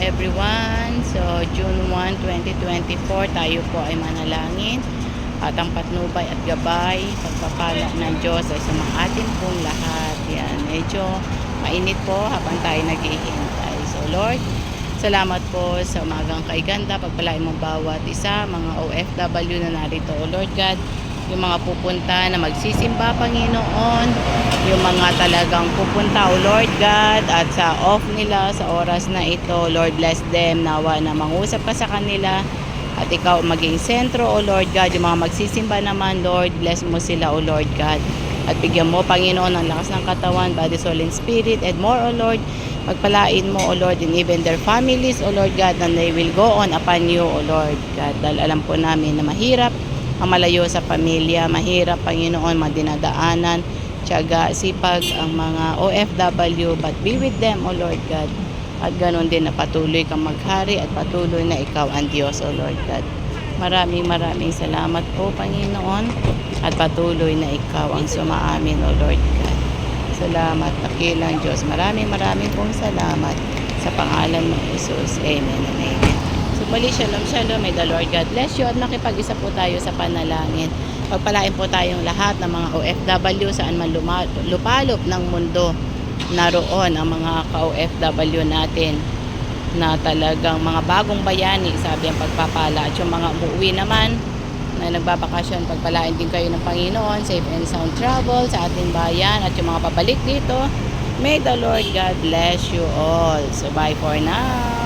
everyone. So, June 1, 2024, tayo po ay manalangin at ang patnubay at gabay, pagpapala ng Diyos ay sumaatin pong lahat. Yan, medyo mainit po habang tayo naghihintay. So, Lord, salamat po sa umagang kay ganda. Pagpalain mo bawat isa, mga OFW na narito, O Lord God, yung mga pupunta na magsisimba, Panginoon, yung mga talagang pupunta, O Lord God, at sa off nila sa oras na ito, Lord, bless them, nawa na mangusap ka sa kanila at ikaw maging sentro, O Lord God. Yung mga magsisimba naman, Lord, bless mo sila, O Lord God, at bigyan mo, Panginoon, ang lakas ng katawan, body, soul, and spirit, and more, O Lord. Pagpalain mo, O Lord, and even their families, O Lord God, and they will go on upon you, O Lord God. Dahil alam po namin na mahirap ang malayo sa pamilya, mahirap, Panginoon, madinadaanan, tiyaga, sipag ang mga OFW, but be with them, O Lord God. At ganon din na patuloy kang maghari at patuloy na ikaw ang Diyos, O Lord God. Maraming salamat po, Panginoon, at patuloy na ikaw ang sumaamin, O Lord God. Salamat, dakilang Diyos. Maraming pong salamat sa pangalan ng Jesus. Amen and amen. So, muli, shalom, may the Lord God bless you, at nakipag-isa po tayo sa panalangin. Pagpalain po tayong lahat ng mga OFW saan man lupalop ng mundo. Naroon ang mga ka-OFW natin na talagang mga bagong bayani, sabi ang pagpapala. At yung mga umuwi naman na nagbabakasyon, pagpalain din kayo ng Panginoon, safe and sound travel sa ating bayan. At yung mga pabalik dito, may the Lord God bless you all. So bye for now.